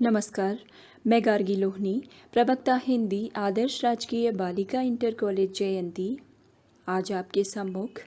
नमस्कार, मैं गार्गी लोहनी, प्रवक्ता हिंदी आदर्श राजकीय बालिका इंटर कॉलेज जयंती। आज आपके सम्मुख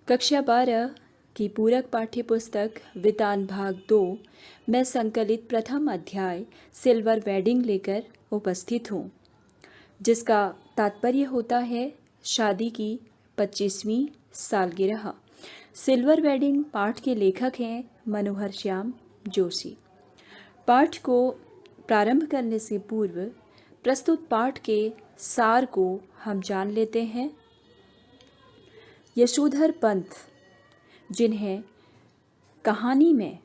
कक्षा 12 की पूरक पाठ्य पुस्तक वितान भाग 2 में संकलित प्रथम अध्याय सिल्वर वेडिंग लेकर उपस्थित हूँ, जिसका तात्पर्य होता है शादी की 25वीं सालगिरह। सिल्वर वेडिंग पाठ के लेखक हैं मनोहर श्याम जोशी। पाठ को प्रारंभ करने से पूर्व प्रस्तुत पाठ के सार को हम जान लेते हैं। यशोधर पंत, जिन्हें कहानी में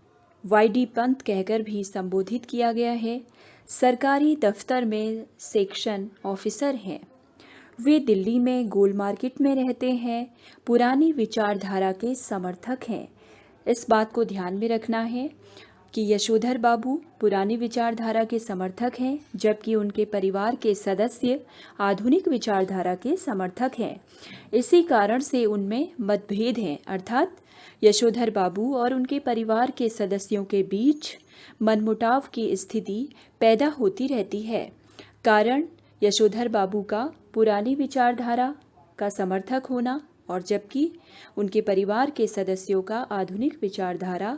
वाईडी पंत कहकर भी संबोधित किया गया है, सरकारी दफ्तर में सेक्शन ऑफिसर हैं। वे दिल्ली में गोल मार्केट में रहते हैं। पुरानी विचारधारा के समर्थक हैं। इस बात को ध्यान में रखना है कि यशोधर बाबू पुरानी विचारधारा के समर्थक हैं, जबकि उनके परिवार के सदस्य आधुनिक विचारधारा के समर्थक हैं। इसी कारण से उनमें मतभेद हैं, अर्थात यशोधर बाबू और उनके परिवार के सदस्यों के बीच मनमुटाव की स्थिति पैदा होती रहती है। कारण यशोधर बाबू का पुरानी विचारधारा का समर्थक होना और जबकि उनके परिवार के सदस्यों का आधुनिक विचारधारा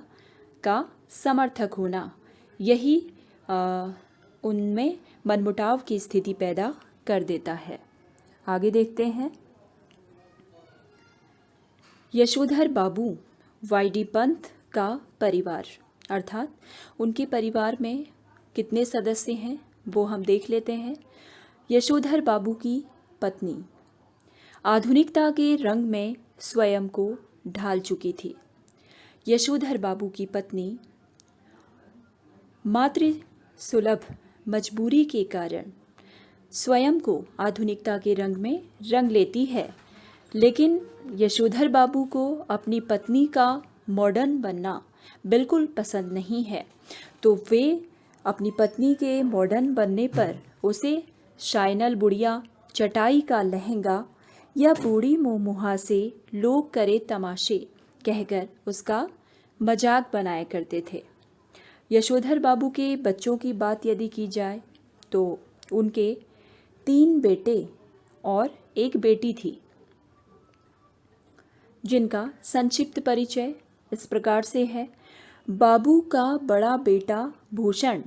का समर्थक होना, यही उनमें मनमुटाव की स्थिति पैदा कर देता है। आगे देखते हैं। यशोधर बाबू वाईडी पंत का परिवार, अर्थात उनके परिवार में कितने सदस्य हैं वो हम देख लेते हैं। यशोधर बाबू की पत्नी आधुनिकता के रंग में स्वयं को ढाल चुकी थी। यशोधर बाबू की पत्नी मातृ सुलभ मजबूरी के कारण स्वयं को आधुनिकता के रंग में रंग लेती है, लेकिन यशोधर बाबू को अपनी पत्नी का मॉडर्न बनना बिल्कुल पसंद नहीं है। तो वे अपनी पत्नी के मॉडर्न बनने पर उसे शाइनल बुढ़िया, चटाई का लहंगा या बूढ़ी मुँह से लोग करे तमाशे कहकर उसका मजाक बनाया करते थे। यशोधर बाबू के बच्चों की बात यदि की जाए तो उनके 3 बेटे और 1 बेटी थी, जिनका संक्षिप्त परिचय इस प्रकार से है। बाबू का बड़ा बेटा भूषण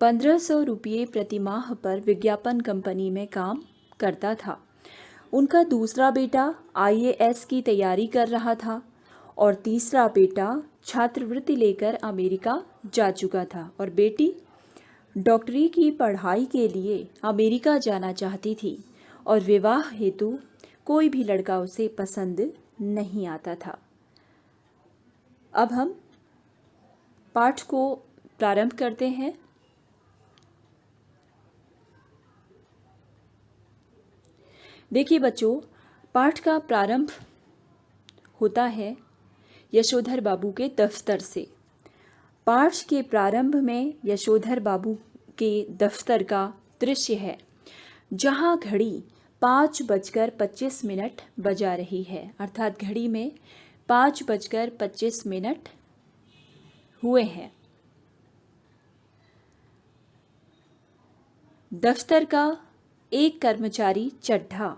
1500 रुपये प्रतिमाह पर विज्ञापन कंपनी में काम करता था। उनका दूसरा बेटा IAS की तैयारी कर रहा था और तीसरा बेटा छात्रवृत्ति लेकर अमेरिका जा चुका था और बेटी डॉक्टरी की पढ़ाई के लिए अमेरिका जाना चाहती थी और विवाह हेतु कोई भी लड़का उसे पसंद नहीं आता था। अब हम पाठ को प्रारंभ करते हैं। देखिए बच्चों, पाठ का प्रारंभ होता है यशोधर बाबू के दफ्तर से। पाठ के प्रारंभ में यशोधर बाबू के दफ्तर का दृश्य है, जहां घड़ी 5:25 बजा रही है, अर्थात घड़ी में 5:25 हुए हैं। दफ्तर का एक कर्मचारी चड्ढा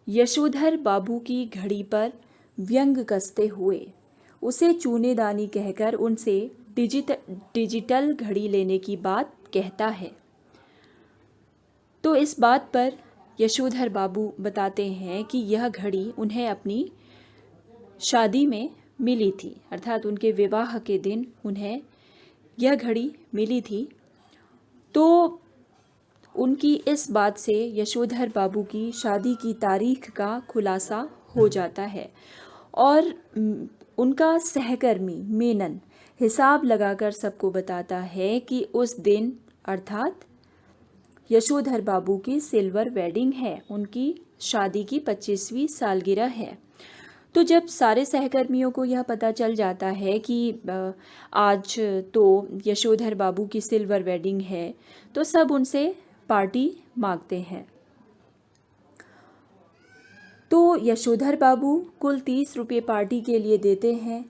यशोधर बाबू की घड़ी पर व्यंग कसते हुए उसे चूनेदानी कहकर उनसे डिजिटल घड़ी लेने की बात कहता है। तो इस बात पर यशोधर बाबू बताते हैं कि यह घड़ी उन्हें अपनी शादी में मिली थी, अर्थात उनके विवाह के दिन उन्हें यह घड़ी मिली थी। तो उनकी इस बात से यशोधर बाबू की शादी की तारीख का खुलासा हो जाता है और उनका सहकर्मी मेनन हिसाब लगाकर सबको बताता है कि उस दिन अर्थात यशोधर बाबू की सिल्वर वेडिंग है, उनकी शादी की 25वीं सालगिरह है। तो जब सारे सहकर्मियों को यह पता चल जाता है कि आज तो यशोधर बाबू की सिल्वर वेडिंग है, तो सब उनसे पार्टी मांगते हैं। तो यशोधर बाबू कुल 30 रुपये पार्टी के लिए देते हैं,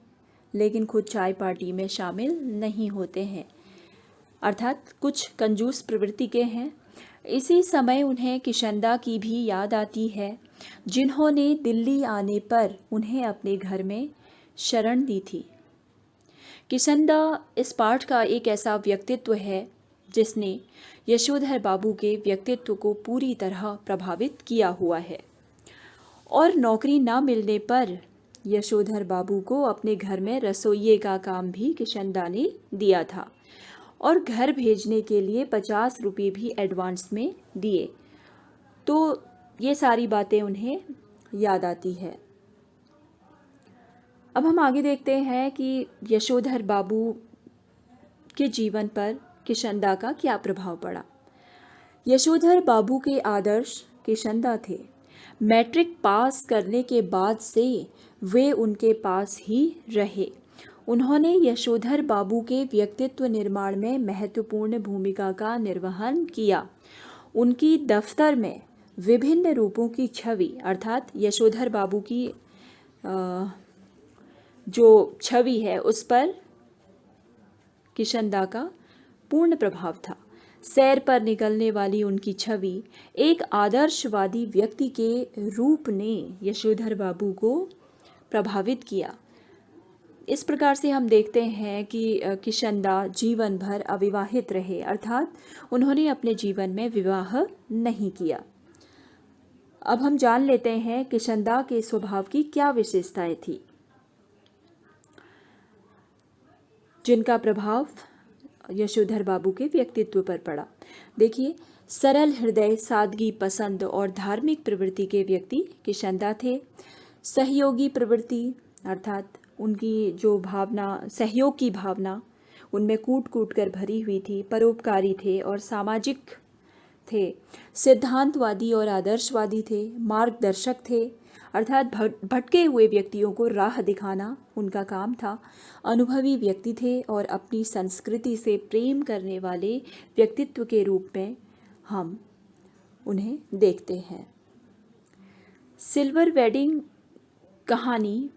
लेकिन खुद चाय पार्टी में शामिल नहीं होते हैं। अर्थात कुछ कंजूस प्रवृत्ति के हैं। इसी समय उन्हें किशंदा की भी याद आती है, जिन्होंने दिल्ली आने पर उन्हें अपने घर में शरण दी थी। किशंदा इस पाठ का एक ऐसा व्यक्तित्व है जिसने यशोधर बाबू के व्यक्तित्व को पूरी तरह प्रभावित किया हुआ है। और नौकरी न मिलने पर यशोधर बाबू को अपने घर में रसोइये का काम भी किशंदा ने दिया था और घर भेजने के लिए 50 रुपये भी एडवांस में दिए। तो ये सारी बातें उन्हें याद आती है। अब हम आगे देखते हैं कि यशोधर बाबू के जीवन पर किशंदा का क्या प्रभाव पड़ा। यशोधर बाबू के आदर्श किशंदा थे। मैट्रिक पास करने के बाद से वे उनके पास ही रहे। उन्होंने यशोधर बाबू के व्यक्तित्व निर्माण में महत्वपूर्ण भूमिका का निर्वहन किया। उनकी दफ्तर में विभिन्न रूपों की छवि, अर्थात यशोधर बाबू की जो छवि है उस पर किशंदा का पूर्ण प्रभाव था। सैर पर निकलने वाली उनकी छवि एक आदर्शवादी व्यक्ति के रूप ने यशोधर बाबू को प्रभावित किया। इस प्रकार से हम देखते हैं कि किशंदा जीवन भर अविवाहित रहे, अर्थात उन्होंने अपने जीवन में विवाह नहीं किया। अब हम जान लेते हैं किशंदा के स्वभाव की क्या विशेषताएं थी जिनका प्रभाव यशोधर बाबू के व्यक्तित्व पर पड़ा। देखिए, सरल हृदय, सादगी पसंद और धार्मिक प्रवृत्ति के व्यक्ति किशंदा थे। सहयोगी प्रवृत्ति, अर्थात उनकी जो भावना, सहयोग की भावना उनमें कूट कूट कर भरी हुई थी। परोपकारी थे और सामाजिक थे। सिद्धांतवादी और आदर्शवादी थे। मार्गदर्शक थे, अर्थात भटके हुए व्यक्तियों को राह दिखाना उनका काम था। अनुभवी व्यक्ति थे और अपनी संस्कृति से प्रेम करने वाले व्यक्तित्व के रूप में हम उन्हें देखते हैं। सिल्वर वेडिंग कहानी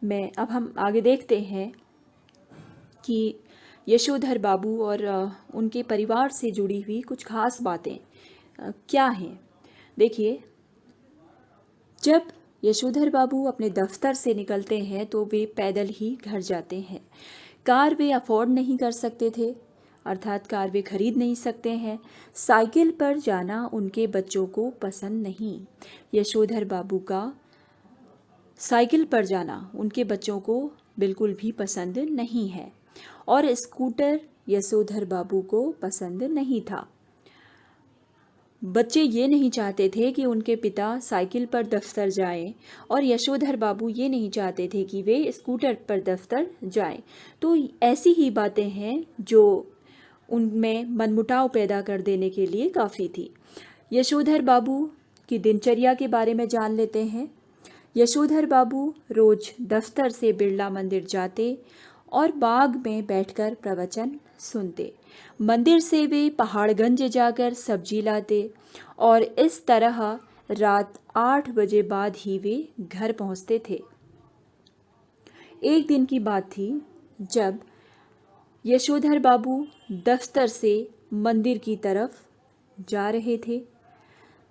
में अब हम आगे देखते हैं कि यशोधर बाबू और उनके परिवार से जुड़ी हुई कुछ खास बातें क्या हैं। देखिए, जब यशोधर बाबू अपने दफ्तर से निकलते हैं तो वे पैदल ही घर जाते हैं। कार वे अफोर्ड नहीं कर सकते थे, अर्थात कार वे खरीद नहीं सकते हैं। साइकिल पर जाना उनके बच्चों को पसंद नहीं। यशोधर बाबू का साइकिल पर जाना उनके बच्चों को बिल्कुल भी पसंद नहीं है और स्कूटर यशोधर बाबू को पसंद नहीं था। बच्चे ये नहीं चाहते थे कि उनके पिता साइकिल पर दफ्तर जाएं और यशोधर बाबू ये नहीं चाहते थे कि वे स्कूटर पर दफ्तर जाएं। तो ऐसी ही बातें हैं जो उनमें मनमुटाव पैदा कर देने के लिए काफ़ी थी। यशोधर बाबू की दिनचर्या के बारे में जान लेते हैं। यशोधर बाबू रोज दफ्तर से बिरला मंदिर जाते और बाग में बैठकर प्रवचन सुनते। मंदिर से वे पहाड़गंज जाकर सब्जी लाते और इस तरह रात 8 बजे बाद ही वे घर पहुंचते थे। एक दिन की बात थी जब यशोधर बाबू दफ्तर से मंदिर की तरफ जा रहे थे,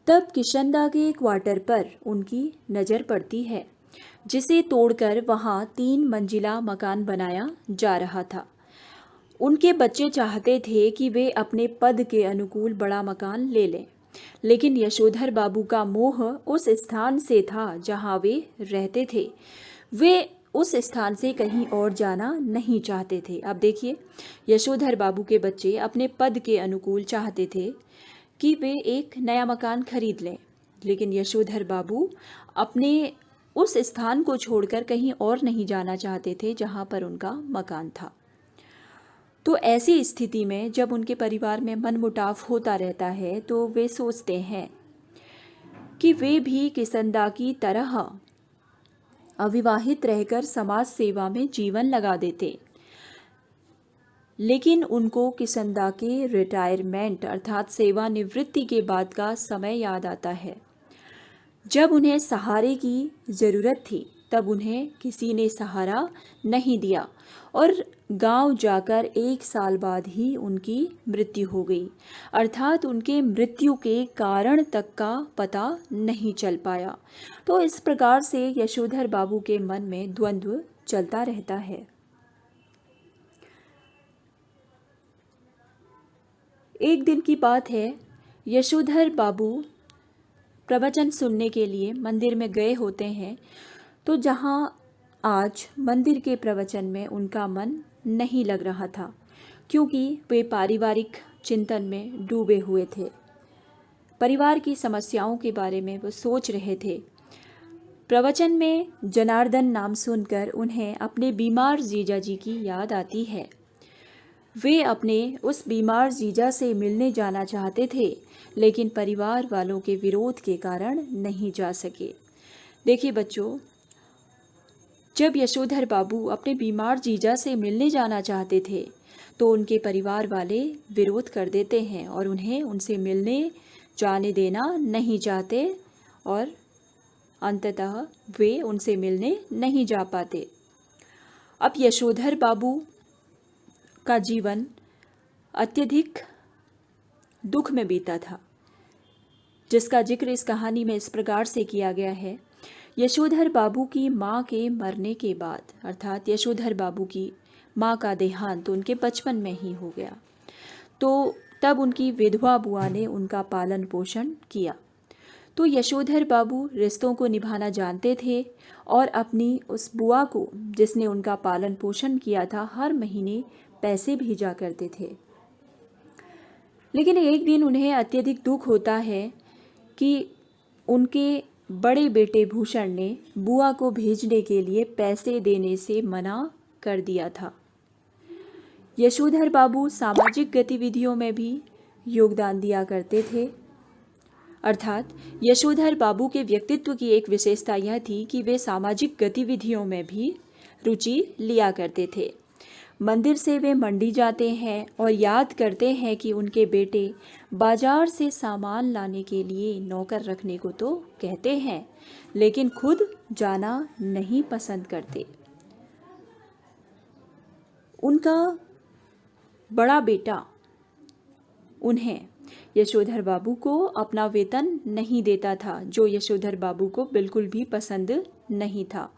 तब किशंदा के क्वार्टर पर उनकी नज़र पड़ती है, जिसे तोड़कर वहाँ 3 मंजिला मकान बनाया जा रहा था। उनके बच्चे चाहते थे कि वे अपने पद के अनुकूल बड़ा मकान ले लें, लेकिन यशोधर बाबू का मोह उस स्थान से था जहाँ वे रहते थे। वे उस स्थान से कहीं और जाना नहीं चाहते थे। अब देखिए, यशोधर बाबू के बच्चे अपने पद के अनुकूल चाहते थे कि वे एक नया मकान खरीद लें, लेकिन यशोधर बाबू अपने उस स्थान को छोड़कर कहीं और नहीं जाना चाहते थे जहाँ पर उनका मकान था। तो ऐसी स्थिति में जब उनके परिवार में मनमुटाव होता रहता है तो वे सोचते हैं कि वे भी किशंदा की तरह अविवाहित रहकर समाज सेवा में जीवन लगा देते। लेकिन उनको किशंदा के रिटायरमेंट अर्थात सेवानिवृत्ति के बाद का समय याद आता है, जब उन्हें सहारे की ज़रूरत थी। तब उन्हें किसी ने सहारा नहीं दिया और गांव जाकर 1 साल बाद ही उनकी मृत्यु हो गई। अर्थात उनके मृत्यु के कारण तक का पता नहीं चल पाया। तो इस प्रकार से यशोधर बाबू के मन में द्वंद्व चलता रहता है। एक दिन की बात है, यशोधर बाबू प्रवचन सुनने के लिए मंदिर में गए होते हैं। तो जहाँ आज मंदिर के प्रवचन में उनका मन नहीं लग रहा था, क्योंकि वे पारिवारिक चिंतन में डूबे हुए थे। परिवार की समस्याओं के बारे में वो सोच रहे थे। प्रवचन में जनार्दन नाम सुनकर उन्हें अपने बीमार जीजा जी की याद आती है। वे अपने उस बीमार जीजा से मिलने जाना चाहते थे, लेकिन परिवार वालों के विरोध के कारण नहीं जा सके। देखिए बच्चों, जब यशोधर बाबू अपने बीमार जीजा से मिलने जाना चाहते थे तो उनके परिवार वाले विरोध कर देते हैं और उन्हें उनसे मिलने जाने देना नहीं चाहते और अंततः वे उनसे मिलने नहीं जा पाते। अब यशोधर बाबू का जीवन अत्यधिक दुख में बीता था, जिसका जिक्र इस कहानी में इस प्रकार से किया गया है। यशोधर बाबू की माँ के मरने के बाद, अर्थात यशोधर बाबू की माँ का देहांत तो उनके बचपन में ही हो गया, तो तब उनकी विधवा बुआ ने उनका पालन पोषण किया। तो यशोधर बाबू रिश्तों को निभाना जानते थे और अपनी उस बुआ को, जिसने उनका पालन पोषण किया था, हर महीने पैसे भेजा करते थे। लेकिन एक दिन उन्हें अत्यधिक दुख होता है कि उनके बड़े बेटे भूषण ने बुआ को भेजने के लिए पैसे देने से मना कर दिया था। यशोधर बाबू सामाजिक गतिविधियों में भी योगदान दिया करते थे। अर्थात यशोधर बाबू के व्यक्तित्व की एक विशेषता यह थी कि वे सामाजिक गतिविधियों में भी रुचि लिया करते थे। मंदिर से वे मंडी जाते हैं और याद करते हैं कि उनके बेटे बाजार से सामान लाने के लिए नौकर रखने को तो कहते हैं, लेकिन खुद जाना नहीं पसंद करते। उनका बड़ा बेटा उन्हें यशोधर बाबू को अपना वेतन नहीं देता था, जो यशोधर बाबू को बिल्कुल भी पसंद नहीं था।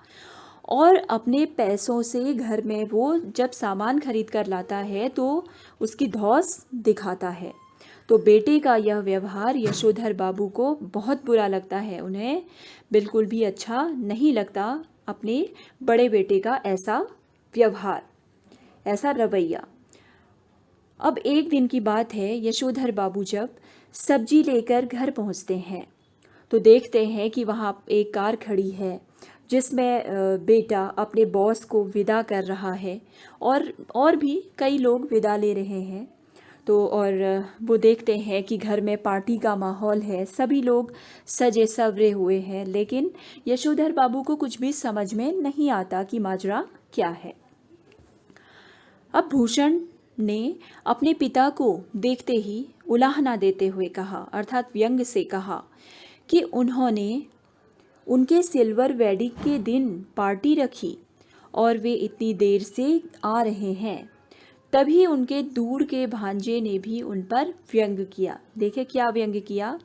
और अपने पैसों से घर में वो जब सामान खरीद कर लाता है तो उसकी धौंस दिखाता है। तो बेटे का यह व्यवहार यशोधर बाबू को बहुत बुरा लगता है। उन्हें बिल्कुल भी अच्छा नहीं लगता अपने बड़े बेटे का ऐसा व्यवहार, ऐसा रवैया। अब एक दिन की बात है, यशोधर बाबू जब सब्जी लेकर घर पहुंचते हैं तो देखते हैं कि वहाँ एक कार खड़ी है जिसमें बेटा अपने बॉस को विदा कर रहा है और भी कई लोग विदा ले रहे हैं। तो और वो देखते हैं कि घर में पार्टी का माहौल है, सभी लोग सजे सवरे हुए हैं, लेकिन यशोधर बाबू को कुछ भी समझ में नहीं आता कि माजरा क्या है। अब भूषण ने अपने पिता को देखते ही उलाहना देते हुए कहा, अर्थात व्यंग से कहा, कि उन्होंने उनके सिल्वर वेडिंग के दिन पार्टी रखी और वे इतनी देर से आ रहे हैं। तभी उनके दूर के भांजे ने भी उन पर व्यंग किया। देखे क्या व्यंग किया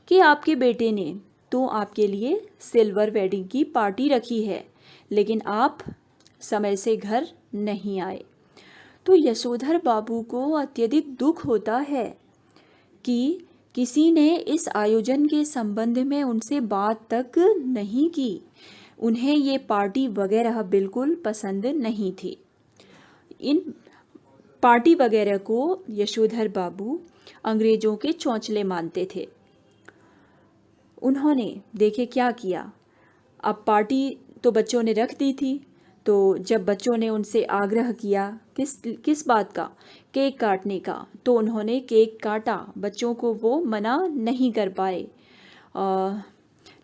कि आपके बेटे ने तो आपके लिए सिल्वर वेडिंग की पार्टी रखी है, लेकिन आप समय से घर नहीं आए। तो यशोधर बाबू को अत्यधिक दुख होता है कि किसी ने इस आयोजन के संबंध में उनसे बात तक नहीं की। उन्हें ये पार्टी वगैरह बिल्कुल पसंद नहीं थी। इन पार्टी वगैरह को यशोधर बाबू अंग्रेजों के चौंचले मानते थे। उन्होंने देखे क्या किया। अब पार्टी तो बच्चों ने रख दी थी, तो जब बच्चों ने उनसे आग्रह किया किस बात का, केक काटने का, तो उन्होंने केक काटा। बच्चों को वो मना नहीं कर पाए,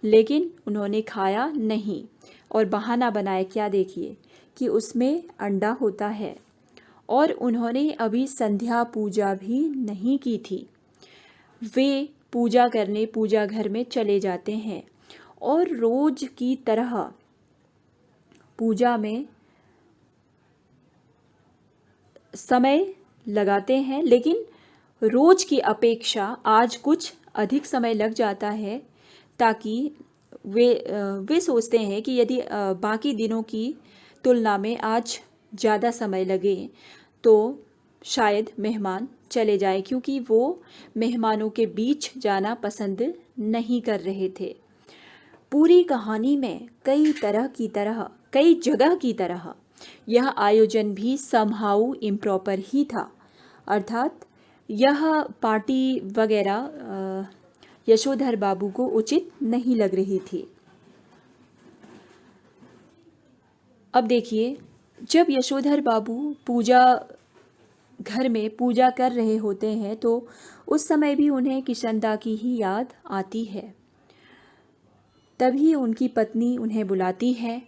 लेकिन उन्होंने खाया नहीं और बहाना बनाया क्या, देखिए कि उसमें अंडा होता है और उन्होंने अभी संध्या पूजा भी नहीं की थी। वे पूजा करने पूजा घर में चले जाते हैं और रोज की तरह पूजा में समय लगाते हैं, लेकिन रोज की अपेक्षा आज कुछ अधिक समय लग जाता है, ताकि वे सोचते हैं कि यदि बाकी दिनों की तुलना में आज ज़्यादा समय लगे तो शायद मेहमान चले जाए, क्योंकि वो मेहमानों के बीच जाना पसंद नहीं कर रहे थे। पूरी कहानी में कई जगह की तरह यह आयोजन भी समहाउ इम्प्रॉपर ही था, अर्थात यह पार्टी वगैरह यशोधर बाबू को उचित नहीं लग रही थी। अब देखिए, जब यशोधर बाबू घर में पूजा कर रहे होते हैं तो उस समय भी उन्हें किशनदा की ही याद आती है। तभी उनकी पत्नी उन्हें बुलाती है,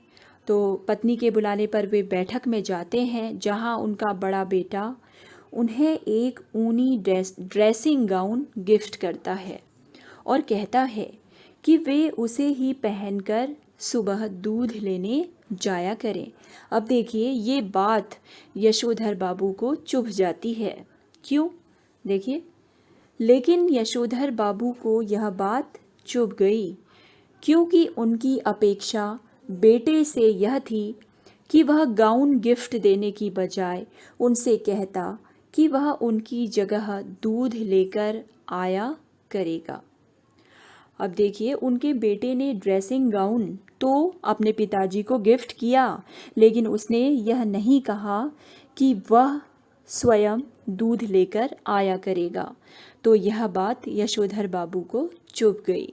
तो पत्नी के बुलाने पर वे बैठक में जाते हैं, जहां उनका बड़ा बेटा उन्हें एक ऊनी ड्रेसिंग गाउन गिफ्ट करता है और कहता है कि वे उसे ही पहनकर सुबह दूध लेने जाया करें। अब देखिए, ये बात यशोधर बाबू को चुभ जाती है। क्यों? देखिए, लेकिन यशोधर बाबू को यह बात चुभ गई, क्योंकि उनकी अपेक्षा बेटे से यह थी कि वह गाउन गिफ्ट देने की बजाय उनसे कहता कि वह उनकी जगह दूध लेकर आया करेगा। अब देखिए, उनके बेटे ने ड्रेसिंग गाउन तो अपने पिताजी को गिफ्ट किया, लेकिन उसने यह नहीं कहा कि वह स्वयं दूध लेकर आया करेगा। तो यह बात यशोधर बाबू को चुभ गई।